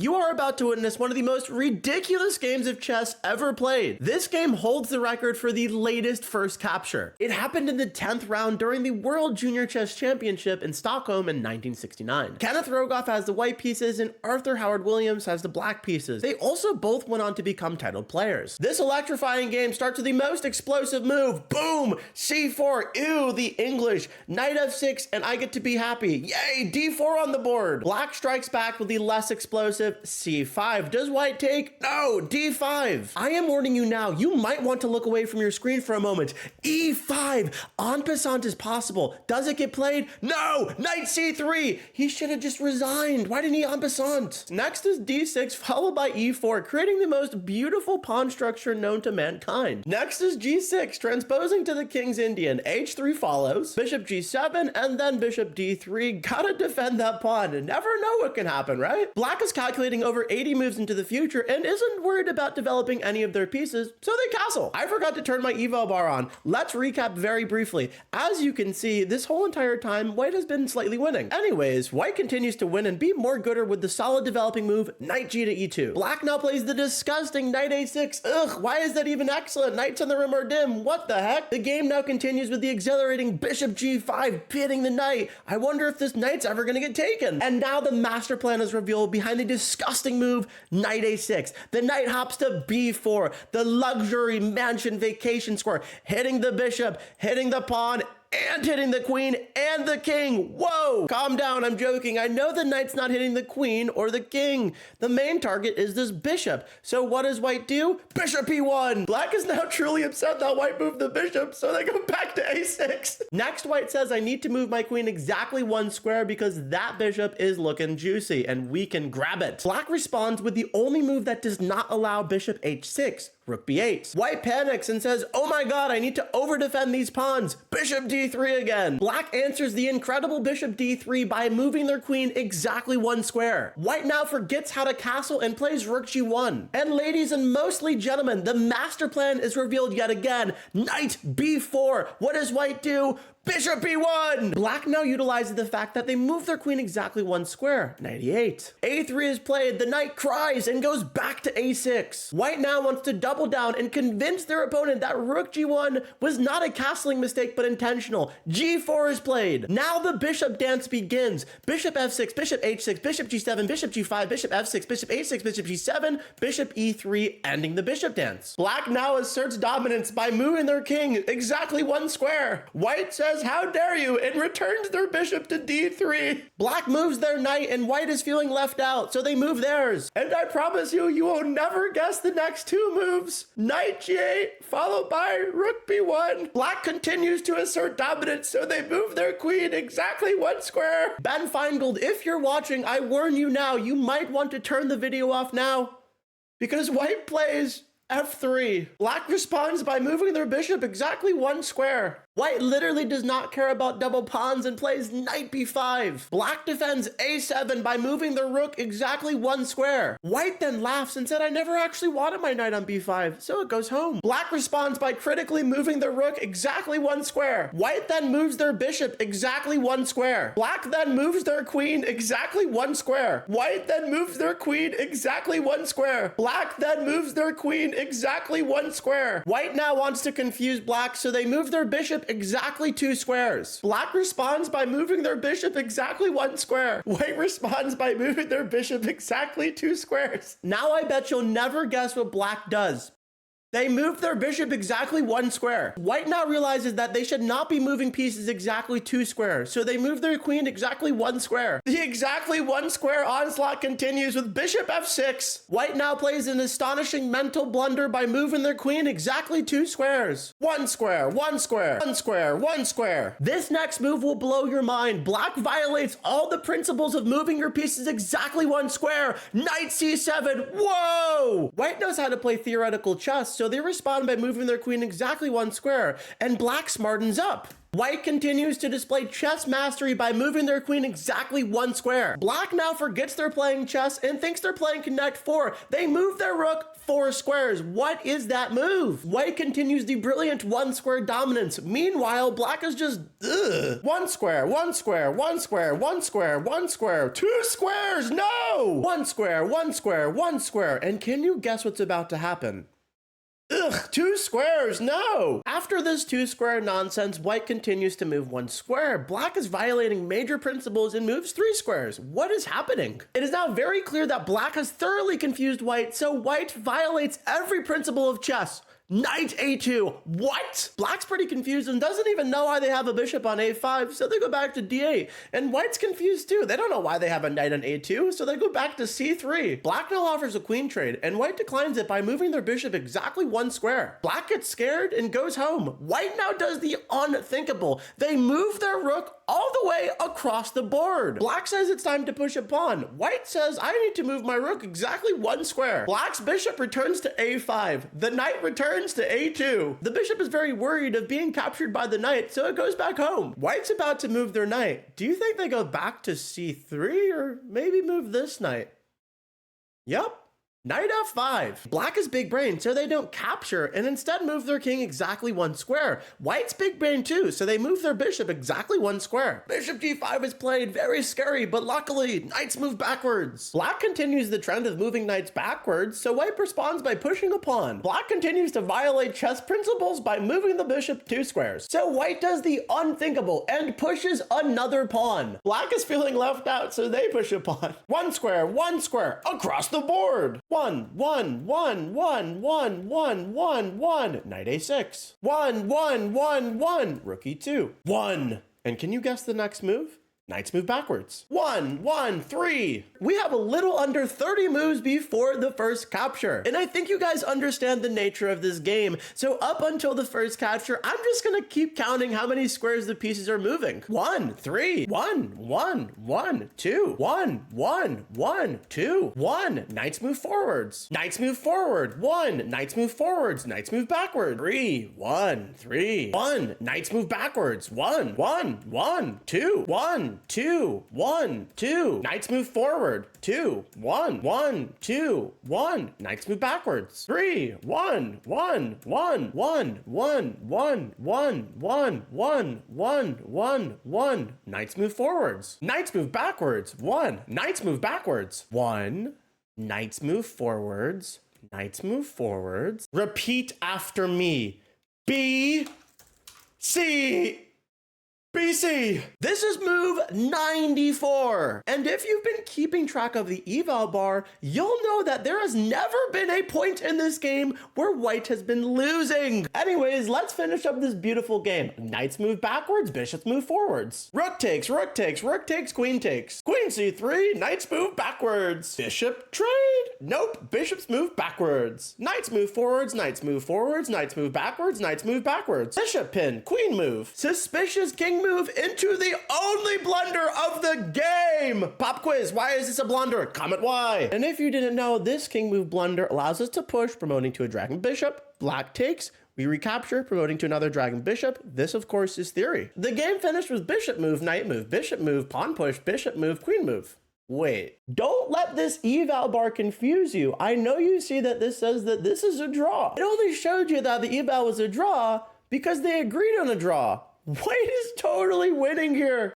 You are about to witness one of the most ridiculous games of chess ever played. This game holds the record for the latest first capture. It happened in the 10th round during the World Junior Chess Championship in Stockholm in 1969. Kenneth Rogoff has the white pieces and Arthur Howard Williams has the black pieces. They also both went on to become titled players. This electrifying game starts with the most explosive move. Boom! C4, ew, the English. Knight F6, and I get to be happy. Yay, D4 on the board. Black strikes back with the less explosive C5. Does white take? No, D5. I am warning you now, you might want to look away from your screen for a moment. E5, en passant is possible. Does it get played? No, Knight C3. He should have just resigned. Why didn't he en passant? Next is D6, followed by E4, creating the most beautiful pawn structure known to mankind. Next is G6, transposing to the King's Indian. H3 follows, Bishop G7, and then Bishop D3. Gotta defend that pawn. Never know what can happen, right? Black is calculating over 80 moves into the future and isn't worried about developing any of their pieces, so they castle. I forgot to turn my eval bar on. Let's recap very briefly. As you can see, this whole entire time, white has been slightly winning. Anyways, white continues to win and be more gooder with the solid developing move, Knight G to E2. Black now plays the disgusting Knight A6. Ugh, why is that even excellent? Knights in the room are dim. What the heck? The game now continues with the exhilarating Bishop G5 pitting the knight. I wonder if this knight's ever gonna get taken. And now the master plan is revealed behind the disgusting move, Knight A6. The knight hops to B4, the luxury mansion vacation square, hitting the bishop, hitting the pawn, and hitting the queen and the king. Whoa, calm down, I'm joking. I know the knight's not hitting the queen or the king. The main target is this bishop. So what does white do? Bishop E1. Black is now truly upset that white moved the bishop, so they go back to A6. Next, white says, I need to move my queen exactly one square because that bishop is looking juicy and we can grab it. Black responds with the only move that does not allow bishop H6. Rook B8. White panics and says, oh my god, I need to over-defend these pawns. Bishop D3 again. Black answers the incredible bishop D3 by moving their queen exactly one square. White now forgets how to castle and plays rook G1. And ladies and mostly gentlemen, the master plan is revealed yet again. Knight B4. What does white do? Bishop E1! Black now utilizes the fact that they move their queen exactly one square, Knight E8. A3 is played, the knight cries and goes back to A6. White now wants to double down and convince their opponent that rook G1 was not a castling mistake but intentional. G4 is played. Now the bishop dance begins. Bishop F6, Bishop H6, Bishop G7, Bishop G5, Bishop F6, Bishop A6, Bishop G7, Bishop E3, ending the bishop dance. Black now asserts dominance by moving their king exactly one square. White says, how dare you, and returns their bishop to D3. Black moves their knight and white is feeling left out, so they move theirs. And I promise you, you will never guess the next two moves. Knight G8, followed by rook B1. Black continues to assert dominance, so they move their queen exactly one square. Ben Feingold, if you're watching, I warn you now, you might want to turn the video off now, because white plays F3. Black responds by moving their bishop exactly one square. White literally does not care about double pawns and plays Knight B5. Black defends A7 by moving the rook exactly one square. White then laughs and said, I never actually wanted my knight on B5, so it goes home. Black responds by critically moving the rook exactly one square. White then moves their bishop exactly one square. Black then moves their queen exactly one square. White then moves their queen exactly one square. Black then moves their queen exactly one square. White now wants to confuse black, so they move their bishop exactly two squares. Black responds by moving their bishop exactly one square. White responds by moving their bishop exactly two squares. Now I bet you'll never guess what black does. They moved their bishop exactly one square. White now realizes that they should not be moving pieces exactly two squares, so they move their queen exactly one square. The exactly one square onslaught continues with bishop F6. White now plays an astonishing mental blunder by moving their queen exactly two squares. One square, one square, one square, one square. This next move will blow your mind. Black violates all the principles of moving your pieces exactly one square. Knight C7, whoa! White knows how to play theoretical chess, so they respond by moving their queen exactly 1 square, and black smartens up. White continues to display chess mastery by moving their queen exactly 1 square. Black now forgets they're playing chess and thinks they're playing Connect 4. They move their rook 4 squares. What is that move? White continues the brilliant 1 square dominance. Meanwhile, black is just, 1 square, 1 square, 1 square, 1 square, 1 square, 2 squares, no! 1 square, 1 square, 1 square. And can you guess what's about to happen? 2 squares, no! After this 2 square nonsense, white continues to move 1 square. Black is violating major principles and moves 3 squares. What is happening? It is now very clear that black has thoroughly confused white, so white violates every principle of chess. Knight a2. What? Black's pretty confused and doesn't even know why they have a bishop on a5, so they go back to d8. And white's confused too. They don't know why they have a knight on a2, so they go back to c3. Black now offers a queen trade, and white declines it by moving their bishop exactly 1 square. Black gets scared and goes home. White now does the unthinkable. They move their rook all the way across the board. Black says it's time to push a pawn. White says, I need to move my rook exactly 1 square. Black's bishop returns to a5. The knight returns to a2. The bishop is very worried of being captured by the knight, so it goes back home. White's about to move their knight. Do you think they go back to c3 or maybe move this knight? Yup. Knight f5. Black is big brain, so they don't capture and instead move their king exactly 1 square. White's big brain too, so they move their bishop exactly 1 square. Bishop g5 is played, very scary, but luckily, knights move backwards. Black continues the trend of moving knights backwards, so white responds by pushing a pawn. Black continues to violate chess principles by moving the bishop 2 squares. So white does the unthinkable and pushes another pawn. Black is feeling left out, so they push a pawn. 1 square, across the board. 1, 1, 1, 1, 1, 1, 1, 1. Knight a6. 1, 1, 1, 1. Rook e2. 1. And can you guess the next move? Knights move backwards. 1, 1, 3. We have a little under 30 moves before the first capture. And I think you guys understand the nature of this game. So up until the first capture, I'm just gonna keep counting how many squares the pieces are moving. 1, 3, 1, 1, 1, 2, 1, 1, 1, 2, 1. Knights move forwards. Knights move forward. 1. Knights move forwards. Knights move backward. 3, 1, 3, 1. Knights move backwards. 1, 1, 1, 2, 1. 2, 1, 2. Knights move forward. 2, 1, 1, 2, 1. Knights move backwards. 3, 1, 1, 1, 1, 1, 1, 1, 1, 1, 1, 1, 1. Knights move forwards. Knights move backwards. 1. Knights move backwards. 1. Knights move forwards. Knights move forwards. Repeat after me. B, C, BC. This is move 94. And if you've been keeping track of the eval bar, you'll know that there has never been a point in this game where white has been losing. Anyways, let's finish up this beautiful game. Knights move backwards, bishops move forwards. Rook takes, rook takes, rook takes, queen takes. Queen c3, knights move backwards. Bishop trade. Nope, bishops move backwards. Knights move forwards, knights move forwards, knights move backwards, knights move backwards. Bishop pin, queen move. Suspicious king move into the only blunder of the game. Pop quiz, why is this a blunder? Comment why. And if you didn't know, this king move blunder allows us to push, promoting to a dragon bishop. Black takes. We recapture, promoting to another dragon bishop. This, of course, is theory. The game finished with bishop move, knight move, bishop move, pawn push, bishop move, queen move. Wait, don't let this eval bar confuse you. I know you see that this says that this is a draw. It only showed you that the eval was a draw because they agreed on a draw. White is totally winning here.